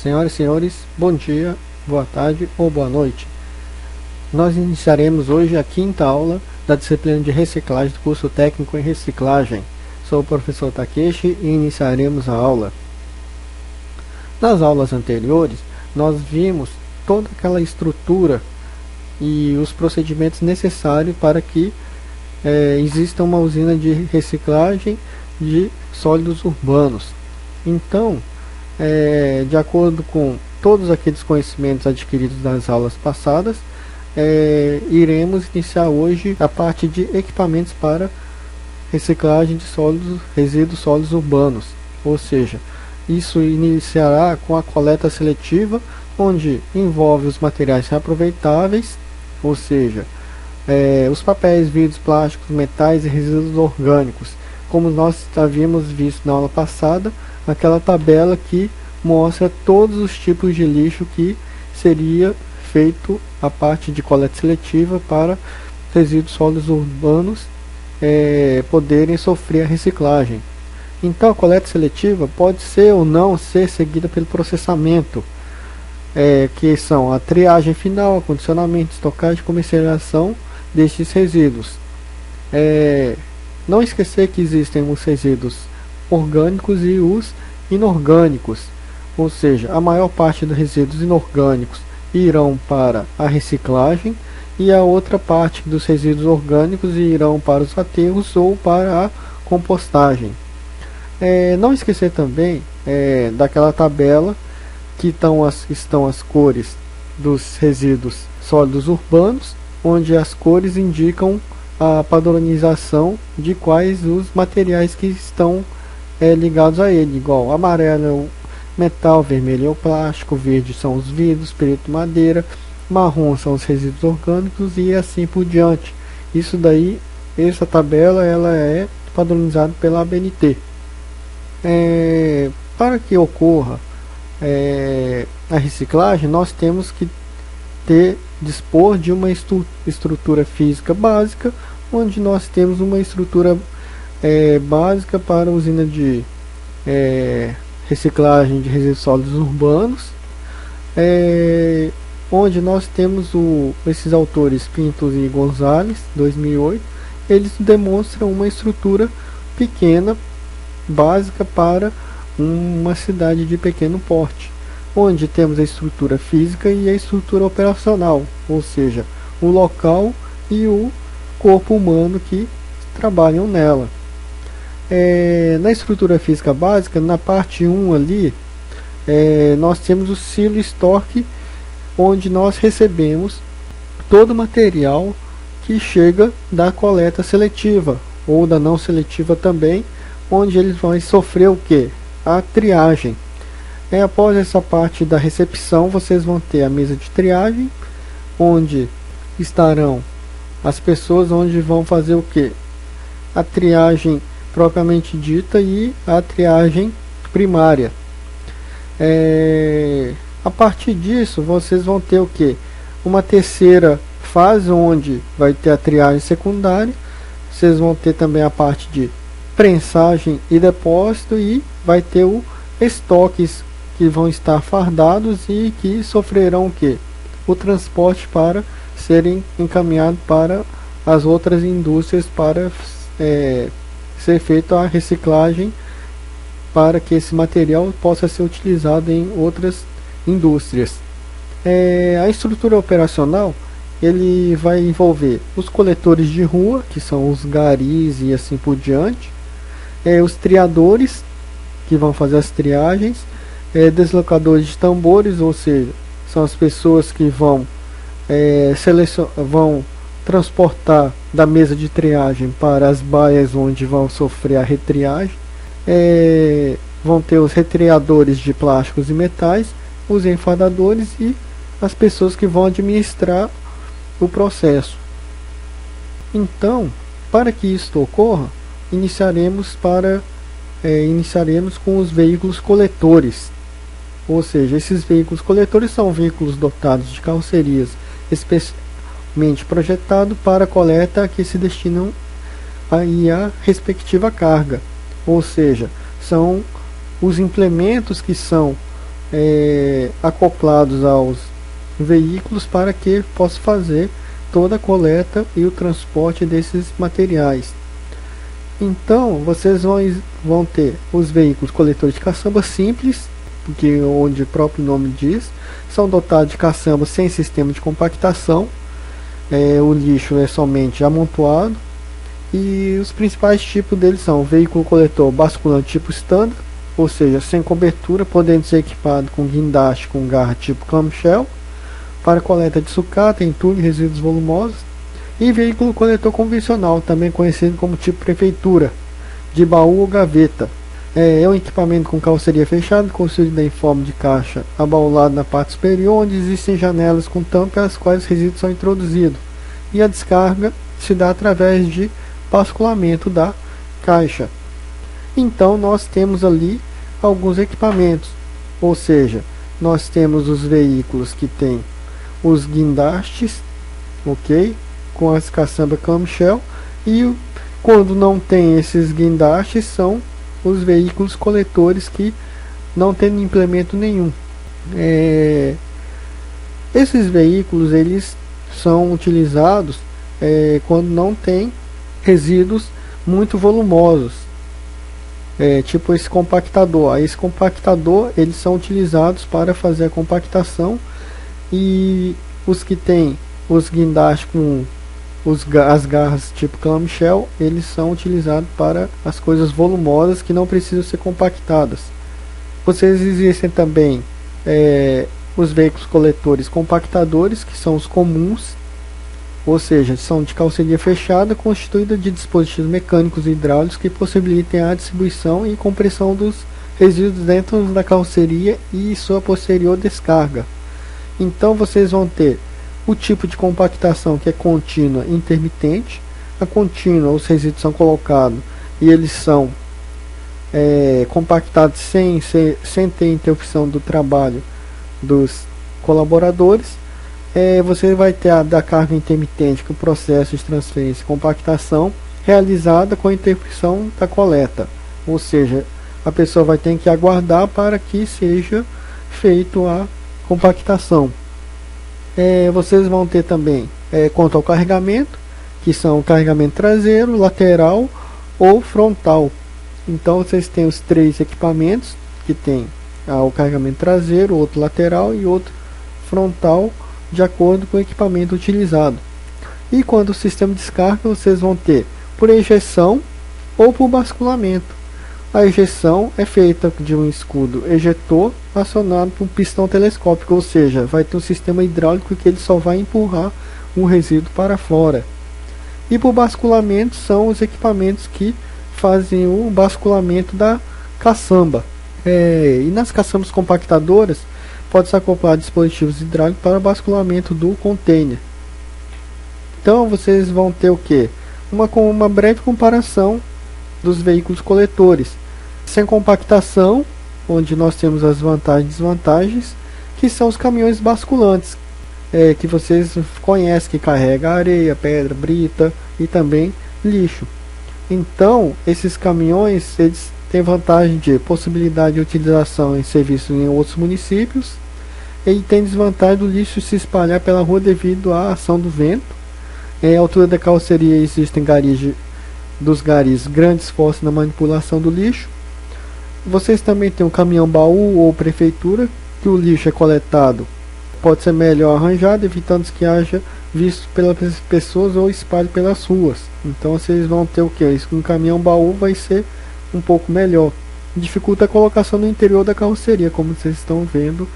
Senhoras e senhores, bom dia, boa tarde ou boa noite. Nós iniciaremos hoje a quinta aula da disciplina de reciclagem do curso técnico em reciclagem. Sou o professor Takeshi e iniciaremos a aula. Nas aulas anteriores, nós vimos toda aquela estrutura e os procedimentos necessários para que exista uma usina de reciclagem de sólidos urbanos. Então, de acordo com todos aqueles conhecimentos adquiridos nas aulas passadas, iremos iniciar hoje a parte de equipamentos para reciclagem de resíduos sólidos urbanos. Ou seja, isso iniciará com a coleta seletiva, onde envolve os materiais reaproveitáveis, ou seja, os papéis, vidros, plásticos, metais e resíduos orgânicos. Como nós havíamos visto na aula passada, aquela tabela que mostra todos os tipos de lixo que seria feito a parte de coleta seletiva para resíduos sólidos urbanos poderem sofrer a reciclagem. Então a coleta seletiva pode ser ou não ser seguida pelo processamento, que são a triagem final, acondicionamento, estocagem e comercialização destes resíduos. Não esquecer que existem os resíduos orgânicos e os inorgânicos, ou seja, a maior parte dos resíduos inorgânicos irão para a reciclagem e a outra parte dos resíduos orgânicos irão para os aterros ou para a compostagem. Não esquecer também daquela tabela que estão as cores dos resíduos sólidos urbanos, onde as cores indicam a padronização de quais os materiais que estão ligados a ele, igual amarelo é o metal, vermelho é o plástico, verde são os vidros, preto madeira, marrom são os resíduos orgânicos e assim por diante. Isso daí, essa tabela ela é padronizada pela ABNT. Para que ocorra a reciclagem, nós temos que dispor de uma estrutura física básica, onde nós temos uma estrutura básica para a usina de reciclagem de resíduos sólidos urbanos, onde nós temos esses autores Pintos e Gonzalez, 2008, eles demonstram uma estrutura pequena, básica para uma cidade de pequeno porte, onde temos a estrutura física e a estrutura operacional, ou seja, o local e o corpo humano que trabalham nela. Na estrutura física básica, na parte 1 ali, nós temos o silo estoque, onde nós recebemos todo o material que chega da coleta seletiva ou da não seletiva também, onde eles vão sofrer o que? A triagem. Após essa parte da recepção, vocês vão ter a mesa de triagem, onde estarão as pessoas onde vão fazer o que? A triagem propriamente dita e a triagem primária. A partir disso, vocês vão ter o que? Uma terceira fase, onde vai ter a triagem secundária. Vocês vão ter também a parte de prensagem e depósito, e vai ter o estoques que vão estar fardados e que sofrerão o que? O transporte para serem encaminhados para as outras indústrias para ser feita a reciclagem, para que esse material possa ser utilizado em outras indústrias. A estrutura operacional ele vai envolver os coletores de rua, que são os garis e assim por diante, os triadores, que vão fazer as triagens, deslocadores de tambores, ou seja, são as pessoas que vão vão transportar da mesa de triagem para as baias onde vão sofrer a retriagem. Vão ter os retriadores de plásticos e metais, os enfardadores e as pessoas que vão administrar o processo. Então, para que isto ocorra, iniciaremos com os veículos coletores. Ou seja, esses veículos coletores são veículos dotados de carrocerias especialmente projetados para a coleta, que se destinam aí à respectiva carga. Ou seja, são os implementos que são acoplados aos veículos para que possa fazer toda a coleta e o transporte desses materiais. Então vocês vão ter os veículos coletores de caçamba simples, porque onde o próprio nome diz, são dotados de caçamba sem sistema de compactação. O lixo é somente amontoado, e os principais tipos deles são o veículo coletor basculante tipo standard, ou seja, sem cobertura, podendo ser equipado com guindaste com garra tipo clamshell, para coleta de sucata, entulho e resíduos volumosos, e veículo coletor convencional, também conhecido como tipo prefeitura, de baú ou gaveta. É um equipamento com carroceria fechada, construído em forma de caixa abaulado na parte superior, onde existem janelas com tampa pelas quais os resíduos são introduzidos, e a descarga se dá através de basculamento da caixa. Então nós temos ali alguns equipamentos, ou seja, nós temos os veículos que têm os guindastes, ok, com as caçamba clamshell, e quando não tem esses guindastes são os veículos coletores que não tem implemento nenhum. Esses veículos eles são utilizados quando não tem resíduos muito volumosos, tipo esse compactador. Esse compactador eles são utilizados para fazer a compactação, e os que tem os guindastes com as garras tipo clamshell, eles são utilizados para as coisas volumosas que não precisam ser compactadas. Vocês existem também os veículos coletores compactadores, que são os comuns, ou seja, são de carroceria fechada, constituída de dispositivos mecânicos e hidráulicos que possibilitem a distribuição e compressão dos resíduos dentro da carroceria e sua posterior descarga. Então vocês vão ter o tipo de compactação que é contínua e intermitente. A contínua, os resíduos são colocados e eles são compactados sem ter interrupção do trabalho dos colaboradores. Você vai ter a da carga intermitente, que é o processo de transferência e compactação realizada com a interrupção da coleta, ou seja, a pessoa vai ter que aguardar para que seja feito a compactação. Vocês vão ter também quanto ao carregamento, que são carregamento traseiro, lateral ou frontal. Então vocês têm os três equipamentos, que tem o carregamento traseiro, outro lateral e outro frontal, de acordo com o equipamento utilizado. E quando o sistema de descarga, vocês vão ter por ejeção ou por basculamento. A ejeção é feita de um escudo ejetor acionado por um pistão telescópico, ou seja, vai ter um sistema hidráulico que ele só vai empurrar o resíduo para fora. E por basculamento são os equipamentos que fazem o basculamento da caçamba. E nas caçambas compactadoras pode-se acoplar dispositivos hidráulicos para basculamento do container. Então vocês vão ter o que? Uma breve comparação dos veículos coletores. Sem compactação, onde nós temos as vantagens e desvantagens, que são os caminhões basculantes, que vocês conhecem, que carrega areia, pedra, brita e também lixo. Então esses caminhões eles têm vantagem de possibilidade de utilização em serviços em outros municípios, e tem desvantagem do lixo se espalhar pela rua devido à ação do vento. À altura da carroceria existem garis grandes esforços na manipulação do lixo. Vocês também têm um caminhão baú ou prefeitura, que o lixo é coletado, pode ser melhor arranjado, evitando que haja visto pelas pessoas ou espalhe pelas ruas. Então vocês vão ter o que? Um caminhão baú vai ser um pouco melhor. Dificulta a colocação no interior da carroceria, como vocês estão vendo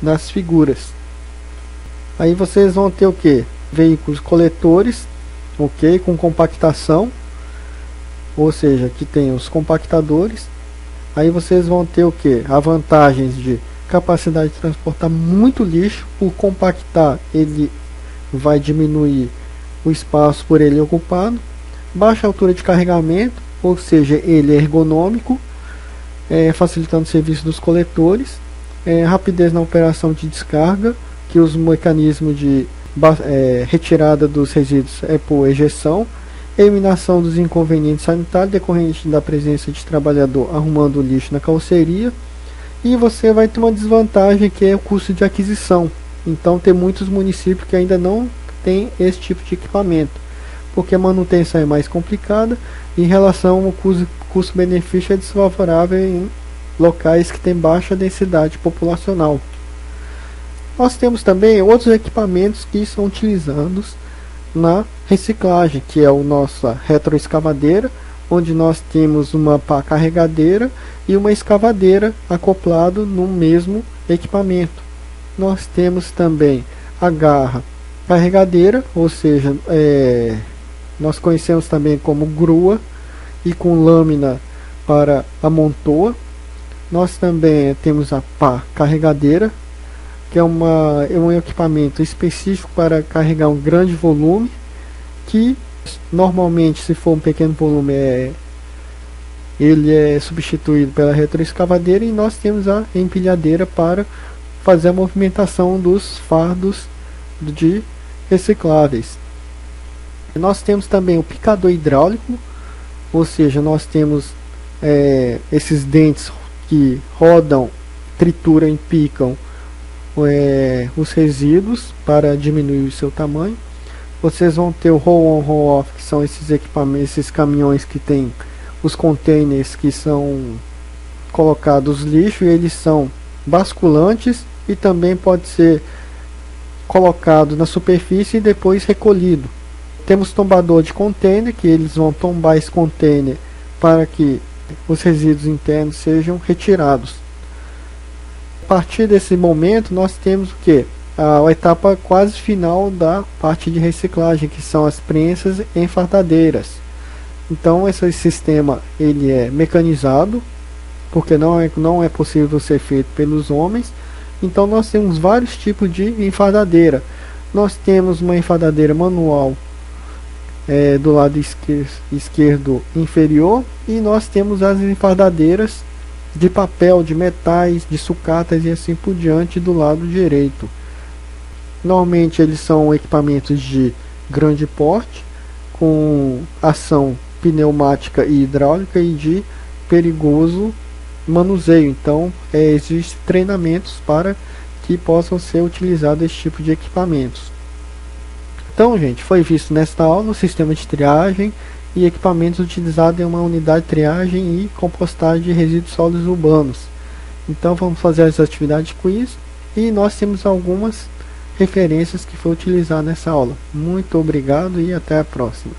nas figuras. Aí vocês vão ter o que? Veículos coletores, ok, com compactação, ou seja, que tem os compactadores. Aí vocês vão ter o que? A vantagens de capacidade de transportar muito lixo. Por compactar, ele vai diminuir o espaço por ele ocupado. Baixa altura de carregamento, ou seja, ele é ergonômico, facilitando o serviço dos coletores. Rapidez na operação de descarga, que os mecanismos de retirada dos resíduos é por ejeção. Eliminação dos inconvenientes sanitários decorrentes da presença de trabalhador arrumando o lixo na carroceria. E você vai ter uma desvantagem, que é o custo de aquisição. Então tem muitos municípios que ainda não tem esse tipo de equipamento, porque a manutenção é mais complicada. Em relação ao custo-benefício, é desfavorável em locais que têm baixa densidade populacional. Nós temos também outros equipamentos que são utilizados na reciclagem, que é a nossa retroescavadeira, onde nós temos uma pá carregadeira e uma escavadeira acoplado no mesmo equipamento. Nós temos também a garra carregadeira, ou seja, nós conhecemos também como grua, e com lâmina para amontoa. Nós também temos a pá carregadeira, que é um equipamento específico para carregar um grande volume, que normalmente, se for um pequeno volume, ele é substituído pela retroescavadeira. E nós temos a empilhadeira para fazer a movimentação dos fardos de recicláveis. Nós temos também o picador hidráulico, ou seja, nós temos esses dentes que rodam, trituram e picam os resíduos para diminuir o seu tamanho. Vocês vão ter o roll-on, roll-off, que são esses equipamentos, esses caminhões que tem os containers que são colocados lixo, e eles são basculantes e também pode ser colocado na superfície e depois recolhido. Temos tombador de container, que eles vão tombar esse container para que os resíduos internos sejam retirados. A partir desse momento nós temos o que? A etapa quase final da parte de reciclagem, que são as prensas enfardadeiras. Então esse sistema ele é mecanizado, porque não é possível ser feito pelos homens. Então nós temos vários tipos de enfardadeira. Nós temos uma enfardadeira manual do lado esquerdo inferior, e nós temos as enfardadeiras de papel, de metais, de sucatas e assim por diante do lado direito. Normalmente eles são equipamentos de grande porte, com ação pneumática e hidráulica e de perigoso manuseio. Então existem treinamentos para que possam ser utilizados esse tipo de equipamentos. Então, gente, foi visto nesta aula o sistema de triagem e equipamentos utilizados em uma unidade de triagem e compostagem de resíduos sólidos urbanos. Então vamos fazer as atividades quiz, e nós temos algumas referências que foi utilizado nessa aula. Muito obrigado e até a próxima.